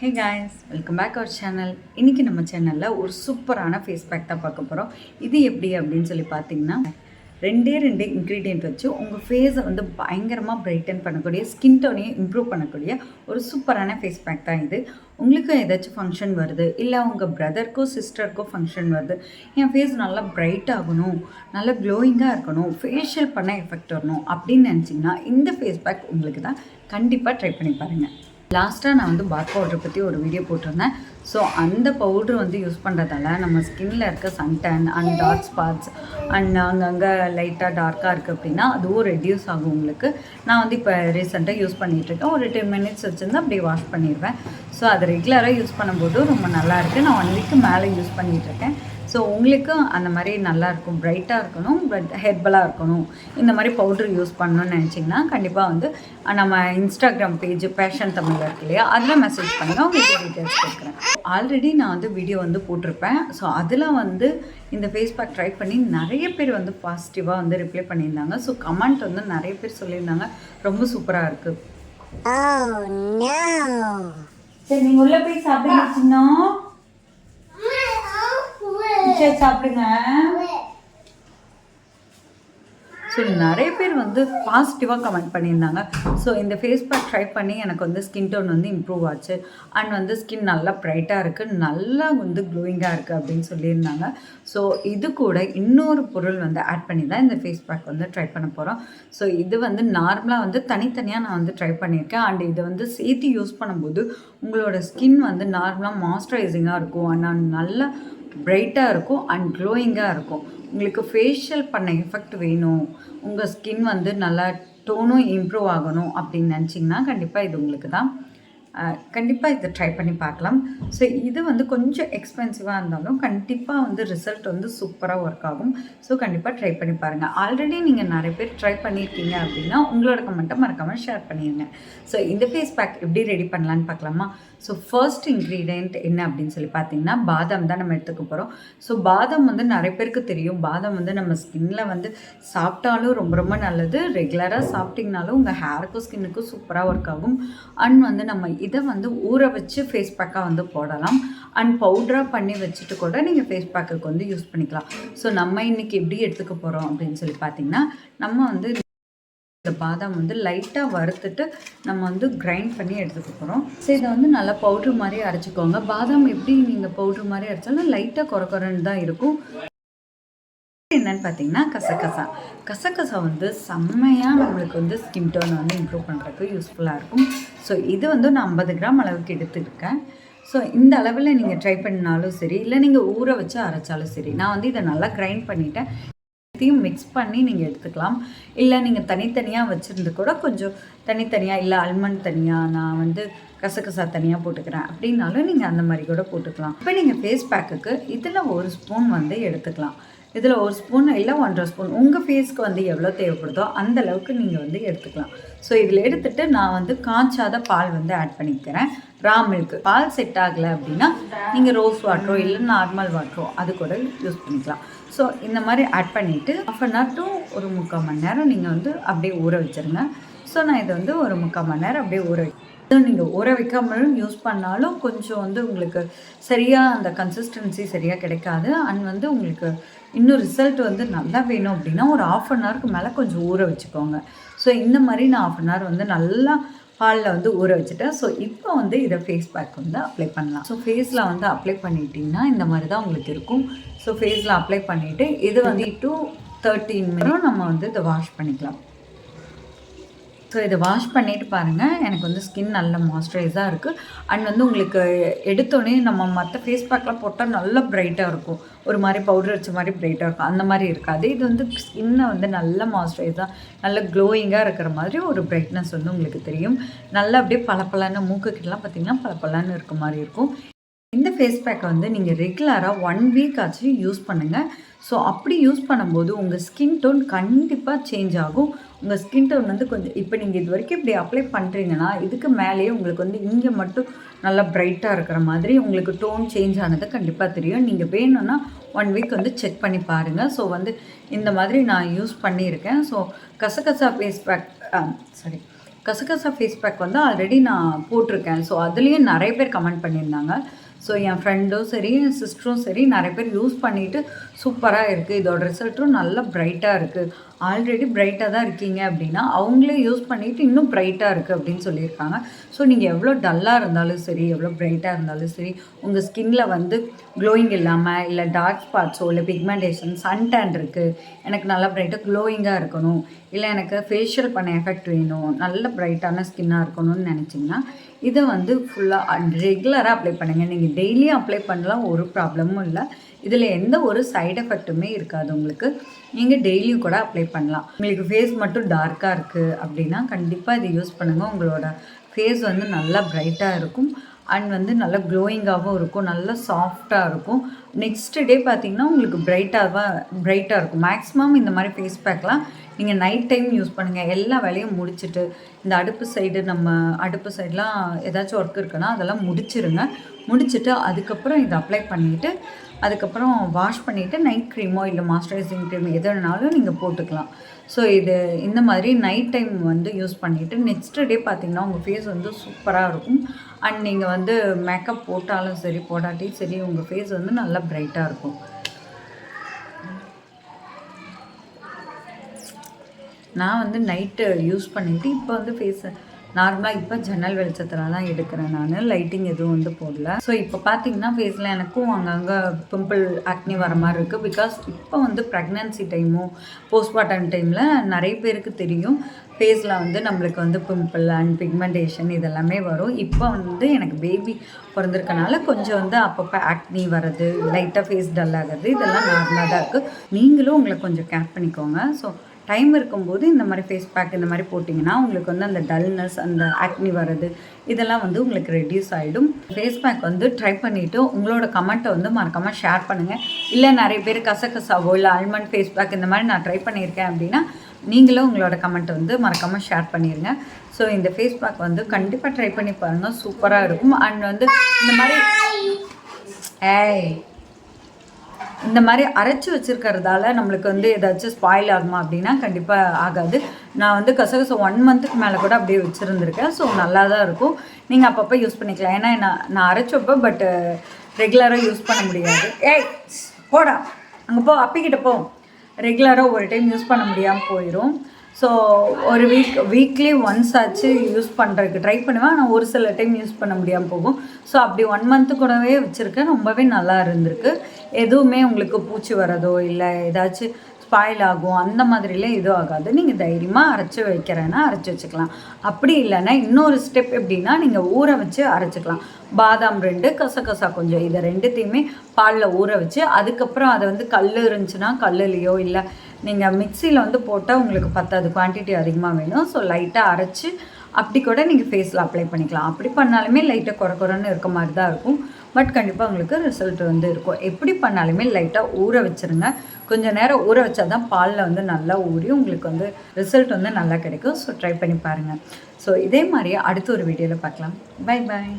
Hey guys, welcome back our channel. இன்றைக்கி நம்ம சேனலில் ஒரு சூப்பரான ஃபேஸ் பேக் தான் பார்க்க போகிறோம். இது எப்படி அப்படின்னு சொல்லி பார்த்தீங்கன்னா, ரெண்டு இன்க்ரீடியன்ட் வச்சு உங்கள் ஃபேஸை வந்து பயங்கரமாக பிரைட்டன் பண்ணக்கூடிய, ஸ்கின் டோனையும் இம்ப்ரூவ் பண்ணக்கூடிய ஒரு சூப்பரான ஃபேஸ் பேக் தான் இது. உங்களுக்கு ஏதாச்சும் ஃபங்க்ஷன் வருது, இல்லை உங்கள் பிரதருக்கோ சிஸ்டருக்கோ ஃபங்க்ஷன் வருது, என் ஃபேஸ் நல்லா பிரைட் ஆகணும், நல்லா க்ளோயிங்காக இருக்கணும், ஃபேஷியல் பண்ண எஃபெக்ட் வரணும் அப்படின்னு நினச்சிங்கன்னா இந்த ஃபேஸ் பேக் உங்களுக்கு தான். கண்டிப்பாக ட்ரை பண்ணி பாருங்கள். லாஸ்ட்டாக நான் வந்து பாத் பவுடர் பற்றி ஒரு வீடியோ போட்டிருந்தேன். ஸோ அந்த பவுட்ரு வந்து யூஸ் பண்ணுறதால நம்ம ஸ்கின்னில் இருக்க suntan and dark spots and அங்கங்கே லைட்டாக டார்க்காக இருக்குது அப்படின்னா அதுவும் ரெடியூஸ் ஆகும் உங்களுக்கு. நான் வந்து இப்போ ரீசெண்டாக யூஸ் பண்ணிகிட்ருக்கேன். ஒரு 10 மினிட்ஸ் வச்சுருந்து அப்படியே வாஷ் பண்ணிடுவேன். ஸோ அதை ரெகுலராக யூஸ் பண்ணும்போது ரொம்ப நல்லாயிருக்கு. நான் 1 வீக்கு மேலே யூஸ் பண்ணிகிட்ருக்கேன். ஸோ உங்களுக்கும் அந்த மாதிரி நல்லாயிருக்கும், ப்ரைட்டாக இருக்கணும், பட் ஹெர்பலாக இருக்கணும், இந்த மாதிரி பவுட்ரு யூஸ் பண்ணணும்னு நினச்சிங்கன்னா கண்டிப்பாக வந்து நம்ம இன்ஸ்டாகிராம் பேஜ் பேஷன் தமிழில் இருக்கு இல்லையா, அதில் மெசேஜ் பண்ணுங்கள், உங்களுக்கு டீட்டெயில்ஸ் கொடுக்குறேன். ஆல்ரெடி நான் வந்து வீடியோ வந்து போட்டிருப்பேன். ஸோ அதில் வந்து இந்த ஃபேஸ் பேக் ட்ரை பண்ணி நிறைய பேர் வந்து பாசிட்டிவாக வந்து ரிப்ளை பண்ணியிருந்தாங்க. ஸோ கமெண்ட் வந்து நிறைய பேர் சொல்லியிருந்தாங்க ரொம்ப சூப்பராக இருக்குது. சரி, நீங்கள் உள்ளே போய் சாப்பிடுச்சுன்னா சரி சாப்பிடுங்க. ஸோ நிறைய பேர் வந்து பாசிட்டிவாக கமெண்ட் பண்ணியிருந்தாங்க. ஸோ இந்த ஃபேஸ் பேக் ட்ரை பண்ணி எனக்கு வந்து ஸ்கின் டோன் வந்து இம்ப்ரூவ் ஆச்சு அண்ட் வந்து ஸ்கின் நல்லா ப்ரைட்டாக இருக்குது, நல்லா வந்து க்ளோயிங்காக இருக்குது அப்படின்னு சொல்லியிருந்தாங்க. ஸோ இது கூட இன்னொரு பொருள் வந்து ஆட் பண்ணி தான் இந்த ஃபேஸ் பேக் வந்து ட்ரை பண்ண போகிறோம். ஸோ இது வந்து நார்மலாக வந்து தனித்தனியாக நான் வந்து ட்ரை பண்ணியிருக்கேன். அண்ட் இதை வந்து சேர்த்து யூஸ் பண்ணும்போது உங்களோட ஸ்கின் வந்து நார்மலாக மாய்ஸ்சரைசிங்காக இருக்கும் அண்ட் நல்லா பிரைட்டாக இருக்கும் அண்ட் க்ளோயிங்காக இருக்கும். உங்களுக்கு ஃபேஷியல் பண்ண எஃபெக்ட் வேணும், உங்கள் ஸ்கின் வந்து நல்லா டோனும் இம்ப்ரூவ் ஆகணும் அப்படின்னு நினச்சிங்கன்னா கண்டிப்பாக இது உங்களுக்கு தான். கண்டிப்பாக இதை ட்ரை பண்ணி பார்க்கலாம். ஸோ இது வந்து கொஞ்சம் எக்ஸ்பென்சிவாக இருந்தாலும் கண்டிப்பாக வந்து ரிசல்ட் வந்து சூப்பராக ஒர்க் ஆகும். ஸோ கண்டிப்பாக ட்ரை பண்ணி பாருங்கள். ஆல்ரெடி நீங்கள் நிறைய பேர் ட்ரை பண்ணியிருக்கீங்க அப்படின்னா உங்களோட கமெண்ட்டை மறக்காமல் ஷேர் பண்ணிடுங்க. ஸோ இந்த ஃபேஸ் பேக் எப்படி ரெடி பண்ணலான்னு பார்க்கலாமா? ஸோ ஃபர்ஸ்ட் இன்க்ரீடியண்ட் என்ன அப்படின்னு சொல்லி பார்த்தீங்கன்னா பாதாம் தான் நம்ம எடுத்துக்க போகிறோம். ஸோ பாதாம் வந்து நிறைய பேருக்கு தெரியும். பாதாம் வந்து நம்ம ஸ்கின்னில் வந்து சாப்பிட்டாலும் ரொம்ப ரொம்ப நல்லது. ரெகுலராக சாப்பிட்டிங்கனாலும் உங்கள் ஹேருக்கும் ஸ்கின்னுக்கும் சூப்பராக ஒர்க் ஆகும். அண்ட் வந்து நம்ம இதை வந்து ஊற வச்சு ஃபேஸ் பேக்காக வந்து போடலாம் அண்ட் பவுடராக பண்ணி வச்சுட்டு கூட நீங்கள் ஃபேஸ் பேக்குக்கு வந்து யூஸ் பண்ணிக்கலாம். ஸோ நம்ம இன்றைக்கி எப்படி எடுத்துக்க போகிறோம் அப்படின்னு சொல்லி பார்த்தீங்கன்னா, நம்ம வந்து இந்த பாதாம் வந்து லைட்டாக வறுத்துட்டு நம்ம வந்து கிரைண்ட் பண்ணி எடுத்துக்க போகிறோம். ஸோ இதை வந்து நல்லா பவுட்ரு மாதிரி அரைச்சிக்கோங்க. பாதாம் எப்படி நீங்கள் பவுட்ரு மாதிரி அரைச்சாலும் லைட்டாக குறன்னு தான் இருக்கும். என்னன்னு பார்த்தீங்கன்னா கசகசா வந்து செம்மையாக நம்மளுக்கு வந்து ஸ்கின் டோன் வந்து இம்ப்ரூவ் பண்ணுறதுக்கு யூஸ்ஃபுல்லாக இருக்கும். ஸோ இது வந்து நான் 50 கிராம் அளவுக்கு எடுத்துருக்கேன். ஸோ இந்த அளவில் நீங்கள் ட்ரை பண்ணினாலும் சரி, இல்லை நீங்கள் ஊற வச்சு அரைச்சாலும் சரி. நான் வந்து இதை நல்லா கிரைண்ட் பண்ணிவிட்டேன். இதையும் மிக்ஸ் பண்ணி நீங்கள் எடுத்துக்கலாம். இல்லை நீங்கள் தனித்தனியாக வச்சுருந்து கூட கொஞ்சம் தனித்தனியாக, இல்லை ஆல்மண்ட் தனியாக, நான் வந்து கசகசா தனியாக போட்டுக்கிறேன் அப்படின்னாலும் நீங்கள் அந்த மாதிரி கூட போட்டுக்கலாம். இப்போ நீங்கள் ஃபேஸ் பேக்குக்கு இதில் 1 ஸ்பூன் வந்து எடுத்துக்கலாம். இதில் 1 ஸ்பூன் இல்லை 1.5 ஸ்பூன் உங்கள் ஃபேஸ்க்கு வந்து எவ்வளோ தேவைப்படுதோ அந்த அளவுக்கு நீங்கள் வந்து எடுத்துக்கலாம். ஸோ இதில் எடுத்துகிட்டு நான் வந்து காய்ச்சாத பால் வந்து ஆட் பண்ணிக்கிறேன். ரா மில்க்கு. பால் செட் ஆகலை அப்படின்னா நீங்கள் ரோஸ் வாட்டரோ இல்லை நார்மல் வாட்டரோ அது கூட யூஸ் பண்ணிக்கலாம். ஸோ இந்த மாதிரி ஆட் பண்ணிவிட்டு 1/2 hour to ஒரு 3/4 மணி நேரம் நீங்கள் வந்து அப்படியே ஊற வச்சுருங்க. ஸோ நான் இதை வந்து ஒரு 3/4 மணி நேரம் அப்படியே ஊற நீங்கள் ஊற வைக்காமலும் யூஸ் பண்ணாலும் கொஞ்சம் வந்து உங்களுக்கு சரியாக அந்த கன்சிஸ்டன்சி சரியாக கிடைக்காது. அண்ட் வந்து உங்களுக்கு இன்னும் ரிசல்ட் வந்து நல்லா வேணும் அப்படின்னா ஒரு 1/2 hourக்கு மேலே கொஞ்சம் ஊற வச்சுக்கோங்க. ஸோ இந்த மாதிரி நான் 1/2 hour வந்து நல்லா பாலில் வந்து ஊற வச்சுட்டேன். ஸோ இப்போ வந்து இதை ஃபேஸ் பேக் வந்து அப்ளை பண்ணலாம். ஸோ ஃபேஸில் வந்து அப்ளை பண்ணிட்டிங்கன்னா இந்த மாதிரி தான் உங்களுக்கு இருக்கும். ஸோ ஃபேஸில் அப்ளை பண்ணிவிட்டு இது வந்து 13 மினிட்ஸ் நம்ம வந்து இதை வாஷ் பண்ணிக்கலாம். ஸோ இதை வாஷ் பண்ணிவிட்டு பாருங்கள், எனக்கு வந்து ஸ்கின் நல்ல மாய்ஸ்சரைஸாக இருக்குது. அண்ட் வந்து உங்களுக்கு எடுத்தோடனே நம்ம மற்ற ஃபேஸ் பேக்லாம் போட்டால் நல்லா ப்ரைட்டாக இருக்கும், ஒரு மாதிரி பவுடர் வச்ச மாதிரி ப்ரைட்டாக இருக்கும், அந்த மாதிரி இருக்காது. இது வந்து ஸ்கின்னை வந்து நல்ல மாய்ஸ்சரைஸாக நல்ல க்ளோயிங்காக இருக்கிற மாதிரி ஒரு ப்ரைட்னஸ் வந்து உங்களுக்கு தெரியும். நல்லா அப்படியே பளபளன்னு மூக்குக்கிட்டலாம் பார்த்திங்கன்னா பளபளன்னு இருக்க மாதிரி இருக்கும். இந்த ஃபேஸ் பேக்கை வந்து நீங்கள் ரெகுலராக 1 வீக் ஆச்சு யூஸ் பண்ணுங்கள். ஸோ அப்படி யூஸ் பண்ணும்போது உங்கள் ஸ்கின் டோன் கண்டிப்பாக சேஞ்ச் ஆகும். உங்கள் ஸ்கின் டோன் வந்து கொஞ்சம் இப்போ நீங்கள் இது வரைக்கும் இப்படி அப்ளை பண்ணுறீங்கன்னா இதுக்கு மேலேயே உங்களுக்கு வந்து இங்கே மட்டும் நல்லா ப்ரைட்டாக இருக்கிற மாதிரி உங்களுக்கு டோன் சேஞ்ச் ஆனது கண்டிப்பாக தெரியும். நீங்கள் வேணும்னா 1 வீக் வந்து செக் பண்ணி பாருங்கள். ஸோ வந்து இந்த மாதிரி நான் யூஸ் பண்ணியிருக்கேன். ஸோ கசகசா ஃபேஸ் பேக் கசகசா ஃபேஸ் பேக் வந்து ஆல்ரெடி நான் போட்டிருக்கேன். ஸோ அதுலேயும் நிறைய பேர் கமெண்ட் பண்ணியிருந்தாங்க. ஸோ என் ஃப்ரெண்டும் சரி, என் சிஸ்டரும் சரி நிறைய பேர் யூஸ் பண்ணிவிட்டு சூப்பராக இருக்குது, இதோட ரிசல்ட்டும் நல்லா ப்ரைட்டாக இருக்குது, ஆல்ரெடி ப்ரைட்டாக தான் இருக்கீங்க அப்படின்னா அவங்களே யூஸ் பண்ணிவிட்டு இன்னும் ப்ரைட்டாக இருக்குது அப்படின்னு சொல்லியிருக்காங்க. ஸோ நீங்கள் எவ்வளோ டல்லாக இருந்தாலும் சரி, எவ்வளோ ப்ரைட்டாக இருந்தாலும் சரி, உங்கள் ஸ்கின்ல வந்து க்ளோயிங் இல்லாமல் இல்லை டார்க் ஸ்பாட்ஸோ இல்லை பிக்மெண்டேஷன், சன்டேன் இருக்குது, எனக்கு நல்லா ப்ரைட்டாக க்ளோயிங்காக இருக்கணும், இல்லை எனக்கு ஃபேஷியல் பண்ண எஃபெக்ட் வேணும், நல்ல ப்ரைட்டான ஸ்கின்னாக இருக்கணும்னு நினச்சிங்கன்னா இதை வந்து ஃபுல்லாக ரெகுலராக அப்ளை பண்ணுங்கள். நீங்கள் டெய்லியும் அப்ளை பண்ணலாம், ஒரு ப்ராப்ளமும் இல்லை. இதில் எந்த ஒரு சைடு எஃபெக்ட்டுமே இருக்காது உங்களுக்கு. நீங்கள் டெய்லியும் கூட அப்ளை பண்ணலாம். உங்களுக்கு ஃபேஸ் மட்டும் டார்க்காக இருக்குது அப்படின்னா கண்டிப்பாக இதை யூஸ் பண்ணுங்கள். உங்களோட ஃபேஸ் வந்து நல்லா ப்ரைட்டாக இருக்கும் அண்ட் வந்து நல்லா க்ளோயிங்காகவும் இருக்கும், நல்லா சாஃப்டாக இருக்கும். நெக்ஸ்ட் டே பார்த்திங்கன்னா உங்களுக்கு ப்ரைட்டாக இருக்கும். மேக்ஸிமம் இந்த மாதிரி ஃபேஸ் பேக்லாம் நீங்கள் நைட் டைம் யூஸ் பண்ணுங்கள். எல்லா வேலையும் முடிச்சுட்டு, இந்த அடுப்பு சைடெலாம் ஏதாச்சும் ஒர்க் இருக்குன்னா அதெல்லாம் முடிச்சுட்டு அதுக்கப்புறம் இதை அப்ளை பண்ணிவிட்டு அதுக்கப்புறம் வாஷ் பண்ணிவிட்டு நைட் க்ரீமோ இல்லை மாய்ஸ்சரைசிங் க்ரீம் எது வேணாலும் நீங்கள் போட்டுக்கலாம். ஸோ இது இந்த மாதிரி நைட் டைம் வந்து யூஸ் பண்ணிவிட்டு நெக்ஸ்ட் டே பார்த்திங்கன்னா உங்கள் ஃபேஸ் வந்து சூப்பராக இருக்கும். அண்ட் நீங்கள் வந்து மேக்கப் போட்டாலும் சரி போடாட்டியும் சரி உங்கள் ஃபேஸ் வந்து நல்லா ப்ரைட்டாக இருக்கும். நான் வந்து நைட்டு யூஸ் பண்ணிவிட்டு இப்போ வந்து ஃபேஸை நார்மலாக இப்போ ஜன்னல் வெளிச்சத்தில் தான் எடுக்கிறேன். நான் லைட்டிங் எதுவும் வந்து போடல. ஸோ இப்போ பார்த்தீங்கன்னா ஃபேஸில் எனக்கும் அங்கங்கே பிம்பிள் ஆக்னி வர மாதிரி இருக்குது. பிகாஸ் இப்போ வந்து ப்ரெக்னன்சி டைமும் போஸ்ட்மார்ட்டம் டைமில் நிறைய பேருக்கு தெரியும் ஃபேஸில் வந்து நம்மளுக்கு வந்து பிம்பிள் அண்ட் பிக்மெண்டேஷன் இதெல்லாமே வரும். இப்போ வந்து எனக்கு பேபி பிறந்திருக்கனால கொஞ்சம் வந்து அப்பப்போ ஆக்னி வர்றது, லைட்டாக ஃபேஸ் டல் ஆகிறது இதெல்லாம் நார்மலாக தான் இருக்குது. நீங்களும் உங்களை கொஞ்சம் கேர் பண்ணிக்கோங்க. ஸோ டைம் இருக்கும்போது இந்த மாதிரி ஃபேஸ் பேக் இந்த மாதிரி போட்டிங்கன்னா உங்களுக்கு வந்து அந்த டல்னஸ், அந்த ஆக்னி வர்றது இதெல்லாம் வந்து உங்களுக்கு ரெடியூஸ் ஆகிடும். ஃபேஸ் பேக் வந்து ட்ரை பண்ணிவிட்டு உங்களோட கமெண்ட்டை வந்து மறக்காமல் ஷேர் பண்ணுங்கள். இல்லை நிறைய பேர் கசகசாவோ இல்லை ஆல்மண்ட் ஃபேஸ் பேக் இந்த மாதிரி நான் ட்ரை பண்ணியிருக்கேன் அப்படின்னா நீங்களும் உங்களோட கமெண்ட்டை வந்து மறக்காமல் ஷேர் பண்ணிடுங்க. ஸோ இந்த ஃபேஸ் பேக் வந்து கண்டிப்பாக ட்ரை பண்ணி பாருங்கள், சூப்பராக இருக்கும். அண்ட் வந்து இந்த மாதிரி அரைச்சி வச்சுருக்கிறதால நம்மளுக்கு வந்து ஏதாச்சும் ஸ்பாயில் ஆகுமா அப்படின்னா கண்டிப்பாக ஆகாது. நான் வந்து கசகசை 1 மந்த்துக்கு மேலே கூட அப்படியே வச்சுருந்துருக்கேன். ஸோ நல்லா தான் இருக்கும். நீங்கள் அப்பப்போ யூஸ் பண்ணிக்கலாம். ஏன்னா நான் அரைச்சி வைப்பேன், பட் ரெகுலராக யூஸ் பண்ண முடியாது. போடா அங்கே போ, அப்பிக்கிட்ட போ. ரெகுலராக ஒரு டைம் யூஸ் பண்ண முடியாமல் போயிடும். ஸோ ஒரு வீக்லி ஒன்ஸ் ஆச்சு யூஸ் பண்ணுறதுக்கு ட்ரை பண்ணுவேன். ஆனால் ஒரு சில டைம் யூஸ் பண்ண முடியாமல் போகும். ஸோ அப்படி 1 மந்த்து கூடவே வச்சுருக்கேன். ரொம்பவே நல்லா இருந்திருக்கு. எதுவுமே உங்களுக்கு பூச்சி வரதோ இல்லை ஏதாச்சும் ஸ்பாயில் ஆகும் அந்த மாதிரிலாம் எதுவும் ஆகாது. நீங்கள் தைரியமாக அரைச்சி வைக்கிறேன்னா அரைச்சி வச்சுக்கலாம். அப்படி இல்லைன்னா இன்னொரு ஸ்டெப் எப்படின்னா நீங்கள் ஊற வச்சு அரைச்சிக்கலாம். பாதாம் 2, கசகசா கொஞ்சம், இதை 2த்தையுமே பாலில் ஊற வச்சு அதுக்கப்புறம் அதை வந்து கல் இருந்துச்சுன்னா கல்லுலேயோ இல்லை நீங்கள் மிக்சியில் வந்து போட்டால் உங்களுக்கு பத்தாது, குவான்டிட்டி அதிகமாக வேணும். ஸோ லைட்டாக அரைச்சி அப்படி கூட நீங்கள் ஃபேஸில் அப்ளை பண்ணிக்கலாம். அப்படி பண்ணாலுமே லைட்டாக குறைன்னு இருக்க மாதிரி தான் இருக்கும். பட் கண்டிப்பாக உங்களுக்கு ரிசல்ட் வந்து இருக்கும். எப்படி பண்ணாலுமே லைட்டாக ஊற வச்சுருங்க. கொஞ்சம் நேரம் ஊற வச்சா தான் பாலில் வந்து நல்லா ஊறி உங்களுக்கு வந்து ரிசல்ட் வந்து நல்லா கிடைக்கும். ஸோ ட்ரை பண்ணி பாருங்கள். ஸோ இதே மாதிரியே அடுத்த ஒரு வீடியோவில் பார்க்கலாம். Bye bye.